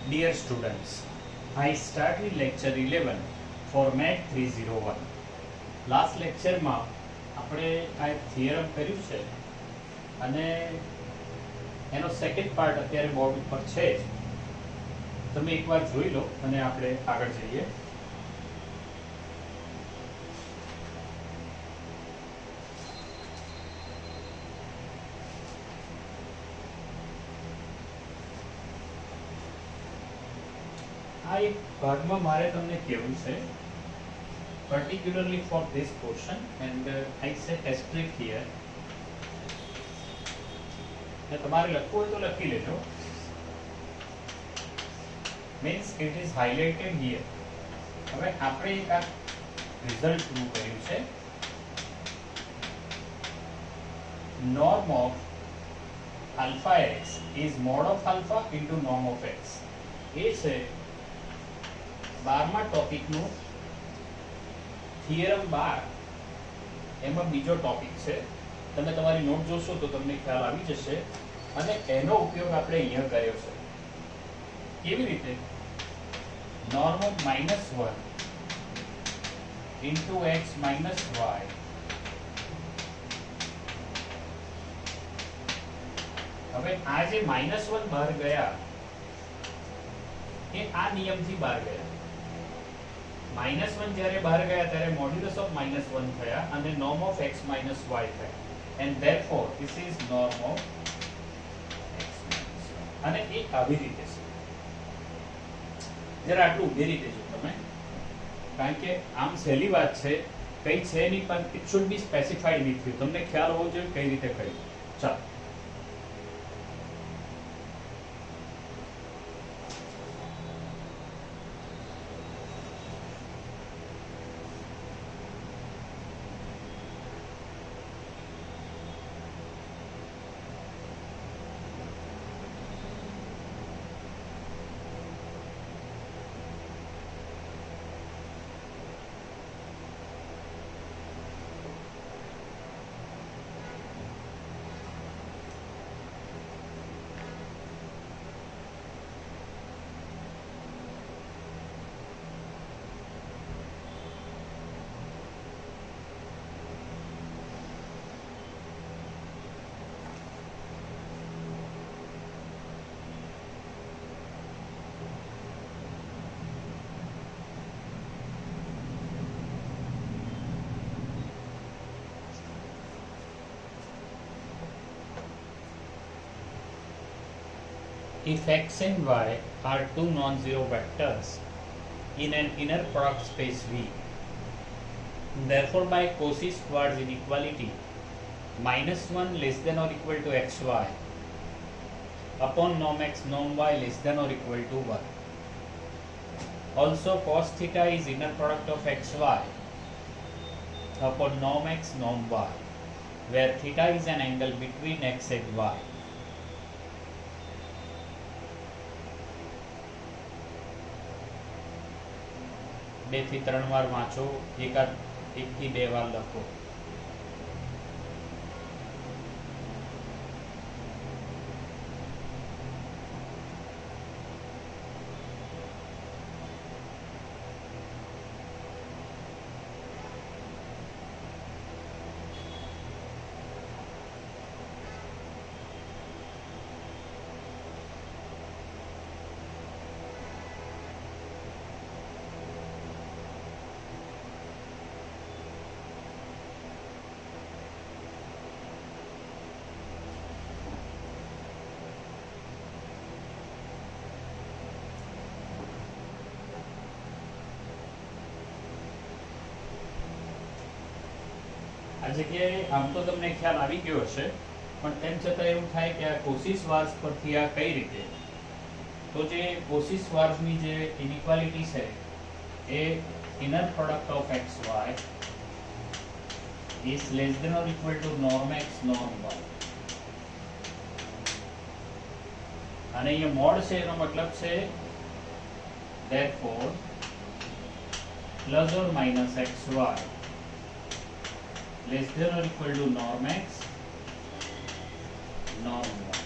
Dear students, I start with lecture 11 format 301. Last લેક્ચરમાં આપણે આ એક થિયરમ કર્યું છે અને એનો સેકન્ડ પાર્ટ અત્યારે બોર્ડ ઉપર છે જ. તમે એકવાર જોઈ લો અને આપણે આગળ જઈએ. આ એક ભાગમાં મારે તમને કહેવું છે particularly for this portion and I say asterisk here. ને તમારે લખવું હોય તો લખી લેજો. means it is highlighted here. હવે આપણે એક આ રિઝલ્ટ પ્રૂવ કર્યું છે. norm of alpha x is mod of alpha into norm of x. એ છે 12મા ટોપિકનું થિયરમ 12. એમાં બીજો ટોપિક છે. તમે તમારી નોટ જોશો તો તમને ખ્યાલ આવી જશે અને એનો ઉપયોગ આપણે અહીંયા કર્યો છે. કેવી રીતે? norm of -1 into x minus y હવે આ જે -1 બહાર ગયા એ આ નિયમથી બહાર ગયા. -1 જ્યારે બહાર ગયા ત્યારે મોડ્યુલસ ઓફ -1 થયા અને norm of x minus y થયા and therefore this is norm of x minus y. અને એ આવી રીતે છે. જરા આટલું ઉભી રીતે જો તમે, કારણ કે આમ સહેલી વાત છે, કઈ છે નહીં, પણ it should be specified with you. તમને ખ્યાલ હોવો જોઈએ કઈ રીતે કર્યું. ચાલો if x and y are two non-zero vectors in an inner product space V, therefore by Cauchy-Schwarz inequality -1 less than or equal to xy upon norm x norm y less than or equal to 1. Also cos theta is inner product of xy upon norm x norm y, where theta is an angle between x and y. બે થી 3 વાર વાંચો, એક થી 2 વાર લખો. આ જગ્યાએ આમ તો તમને ખ્યાલ આવી ગયો હશે, પણ તેમ છતાં એવું થાય કે આ Cauchy-Schwarz પરથી આ કઈ રીતે? તો જે Cauchy-Schwarzની જે ઇનઇક્વાલિટી છે એ inner product of x y is less than or equal to norm x norm y. અને અહીંયા મોડ છે એનો મતલબ છે therefore plus or minus xy less than or equal to norm x norm y.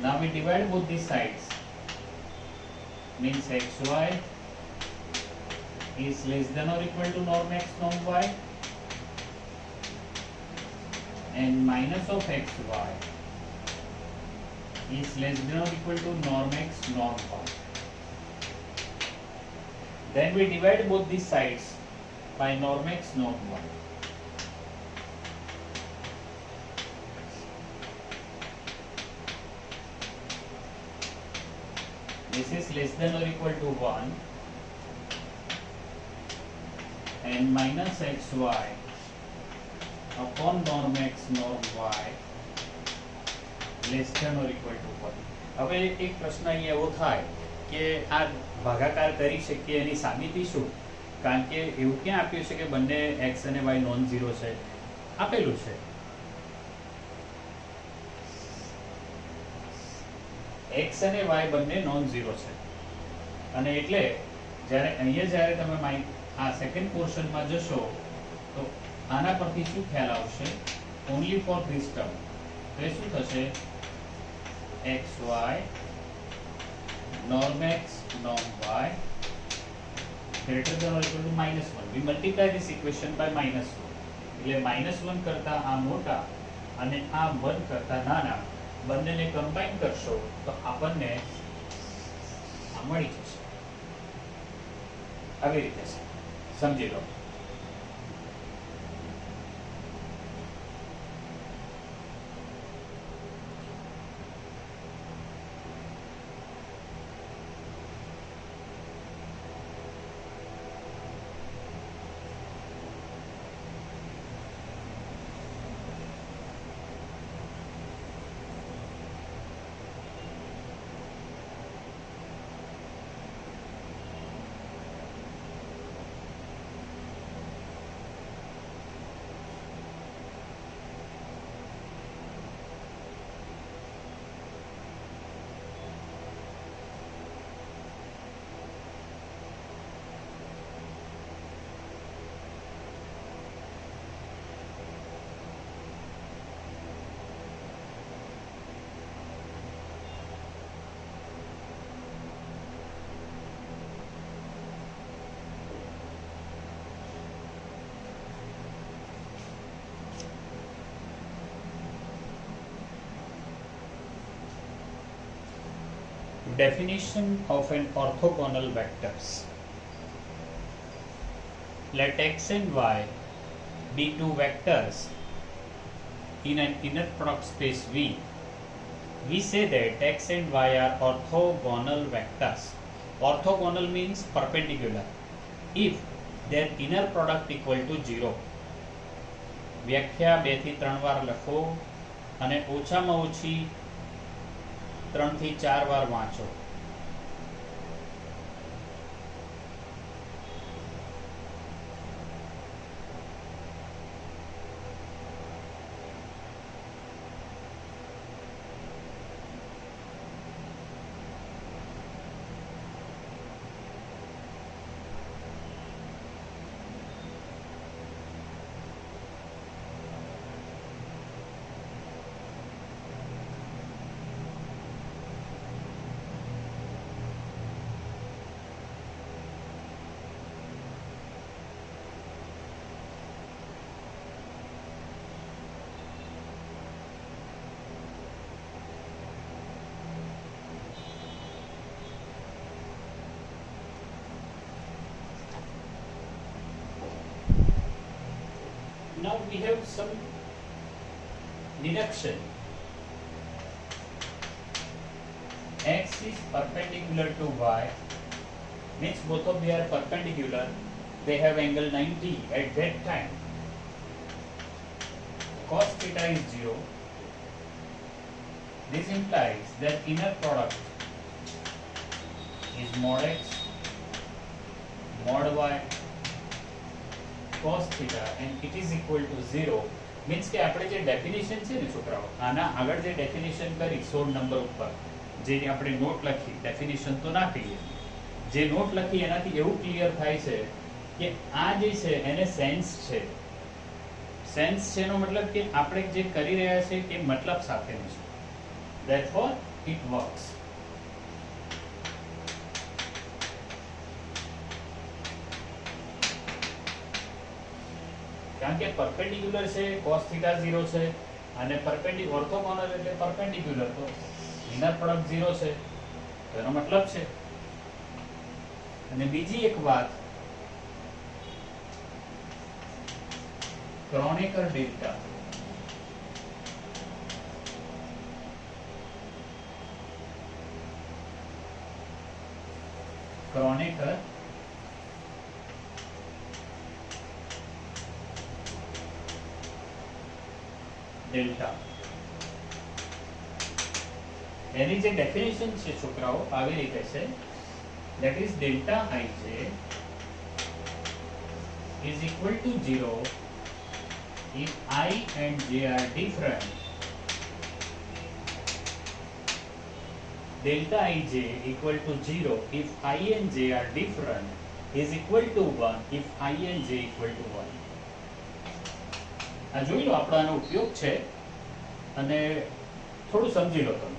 Now we divide both these sides. means xy is less than or equal to norm x norm y, and minus of xy is less than or equal to norm x norm y. Then we divide both these sides by norm x norm y. This is less than or equal to 1 and minus xy upon norm x norm y less than or equal to 1. હવે એક પ્રશ્ન અહીં એવો થાય કે આ ભાગાકાર કરી શકીએ એની સાબિતી શું? કારણ કે એવું ક્યાં આપ્યું છે કે બંને x અને y નોન ઝીરો છે? આપેલું છે x અને y બંને નોન ઝીરો છે, અને એટલે જ્યારે તમે આ સેકન્ડ પોર્શનમાં જશો તો આના પરથી શું ખ્યાલ આવશે? ઓન્લી ફોર ધીસ ટર્મ તો એ શું થશે? xy norm x norm y greater than or equal to -1. We multiply this equation by -1. એટલે -1 કરતા આ મોટા અને આ 1 કરતા નાના બંનેને કમ્બાઈન કરશો તો આપણને આ મળી જશે. આવી રીતે સમજી લો. Definition of an orthogonal vectors. Let x and y be two vectors in an inner product space V. We say that x and y are orthogonal vectors. Orthogonal means perpendicular if their inner product equal to 0. વ્યાખ્યા 2 થી 3 વાર લખો અને ઓછામાં ઓછી 3 થી 4 વાર વાંચો. Now we have some deduction. X is perpendicular to y, means both of them are perpendicular. They have angle 90 at that time. Cos theta is 0. This implies that inner product is mod x, mod y, cos theta and it is equal to 0. Means કે આપણે જે definition છે ને છોકરાઓ, આના આગળ જે definition કરી 16 નંબર ઉપર જે આપણે નોટ લખી, ડેફિનેશન તો ના કહીએ, જે નોટ લખી એનાથી એવું ક્લિયર થાય છે કે આ જે છે એને સેન્સ છે. સેન્સ છે એનો મતલબ કે આપણે જે કરી રહ્યા છે એ મતલબ સાથેનું છે. Therefore it works. કારણ કે પરપેન્ડિક્યુલર છે cos θ 0 છે અને ઓર્થોગોનલ એટલે પરપેન્ડિક્યુલર, તો ઇનર પ્રોડક્ટ 0 છે, તો એનો મતલબ છે. અને બીજી એક વાત, ક્રોનેકર ડેલ્ટા. ક્રોનેકર ડેલ્ટા એની જે ડેફિનેશન છે છોકરાઓ આવી રીતે છે, that is delta ij is equal to 0 if I and j are different. Delta ij equal to 0 if I and j are different is equal to 1 if I and j equal to 1. આ જોઈ લો, આપણો આનો ઉપયોગ છે અને થોડું સમજી લો તમે.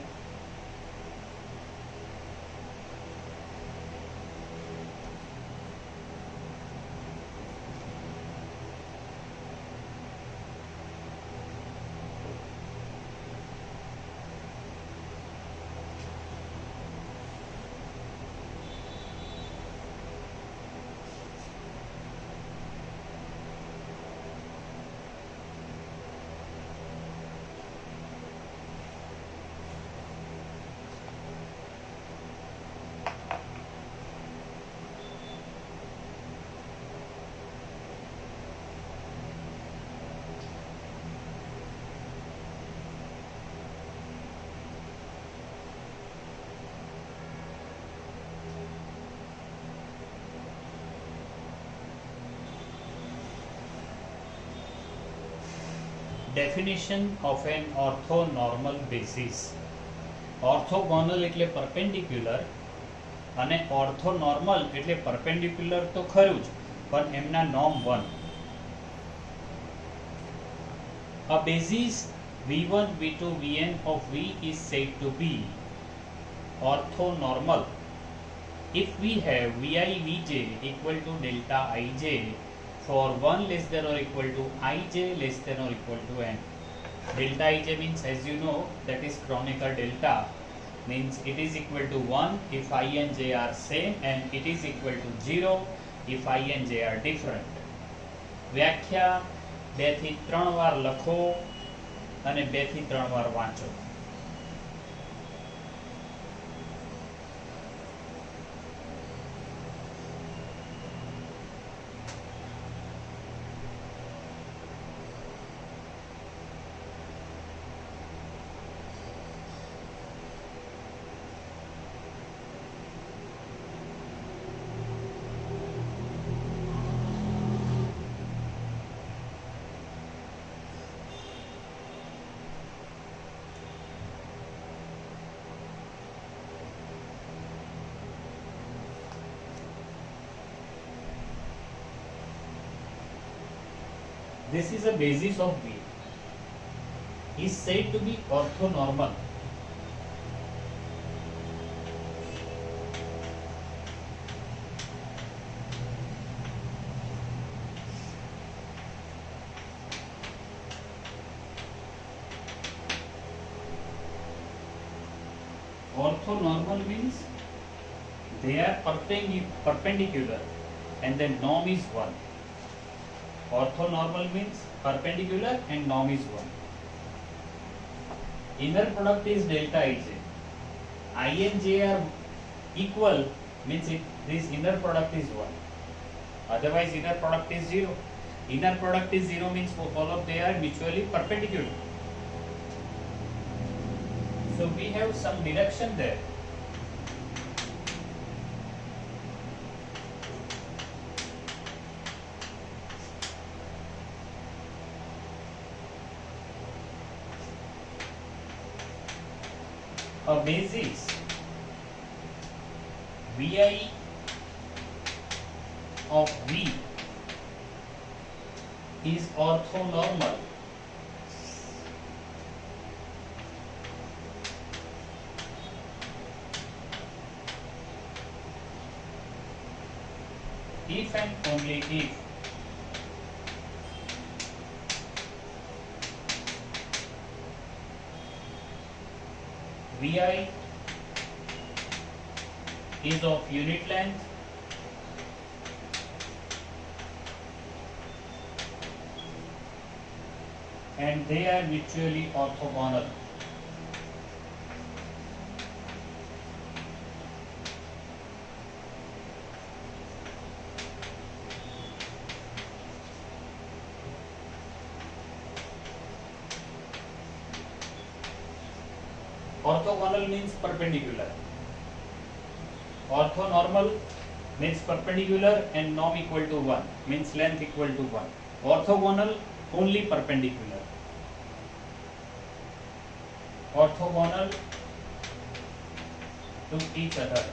Definition of an orthonormal basis. Orthogonal એટલે પરપેન્ડિક્યુલર અને ઓર્થોનોર્મલ એટલે પરપેન્ડિક્યુલર તો ખરું જ, પણ એમના norm 1. A basis v1 v2 vn of v is said to be orthonormal if we have vi vj equal to delta ij for 1 less than or equal to ij less than or equal to n. Delta ij means, as you know, that is Kronecker delta, means it is equal to 1 if I and j are same and it is equal to 0 if I and j are different. વ્યાખ્યા 2 થી 3 વાર લખો અને 2 થી 3 વાર વાંચો. This is a basis of V. Is said to be orthonormal. Orthonormal means they are perpendicular and the norm is 1. Orthonormal means perpendicular and norm is 1. Inner product is delta ij. I and j are equal means this inner product is 1. Otherwise inner product is 0. Inner product is 0 means all of they are mutually perpendicular. So we have some deduction there. A basis vi of V is orthonormal if and only if Vi is of unit length and they are mutually orthogonal. Orthogonal means perpendicular. Orthonormal means perpendicular and norm equal to 1, means length equal to 1. Orthogonal only perpendicular. Orthogonal to each other.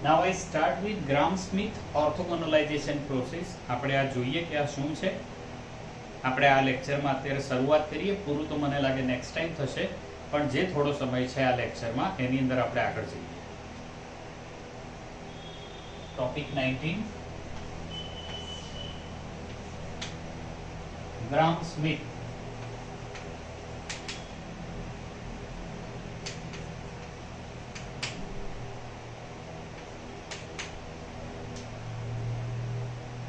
Now I start with Gram-Schmidt orthogonalization process. આપણે આ જોઈએ કે આ શું છે. આપણે આ લેક્ચરમાં અત્યારે શરૂઆત કરીએ. પૂરું તો મને લાગે નેક્સ્ટ ટાઈમ થશે, પણ જે થોડો સમય છે આ લેક્ચરમાં એની અંદર આપણે આગળ જઈએ. Topic 19 Gram-Schmidt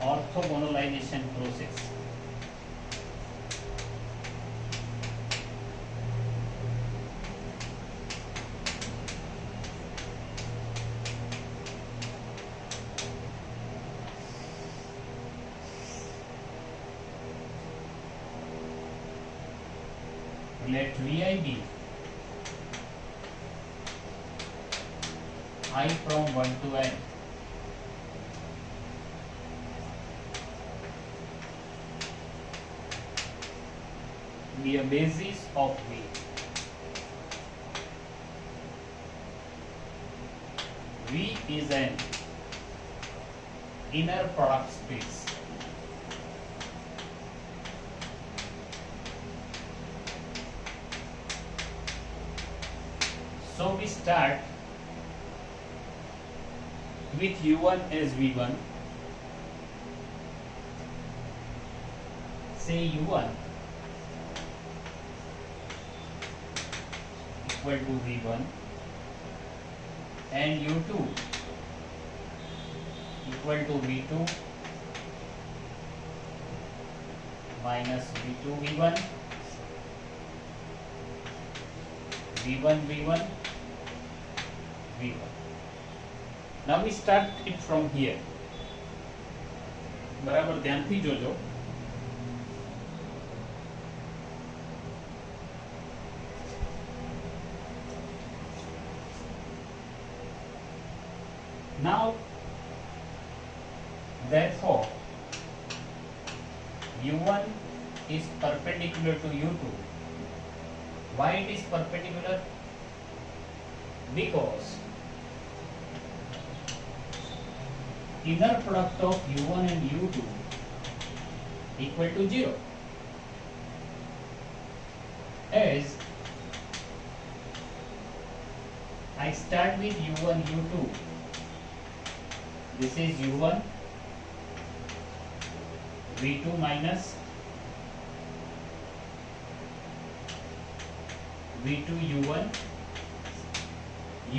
orthogonalization process. Let Vi be I from 1 to n. Be a basis of V. V is an inner product space. So we start with U1 as V1. Say U1 equal to V1 and U2 equal to V2 minus V2 V1 V1 V1 V1. Now we start it from here. બરાબર ધ્યાનથી જોજો. Now, therefore, U1 is perpendicular to U2. Why it is perpendicular? Because inner product of U1 and U2 equal to 0. As I start with U1 U2. This is U1 V2 minus V2 U1.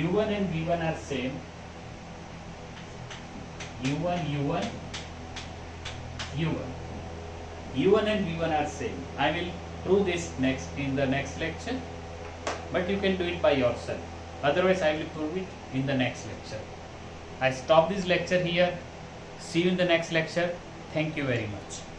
U1 and V1 are same. U1 U1 U1. U1 and V1 are same. I will prove this in the next lecture, but you can do it by yourself. Otherwise I will prove it in the next lecture. I stop this lecture here. See you in the next lecture. Thank you very much.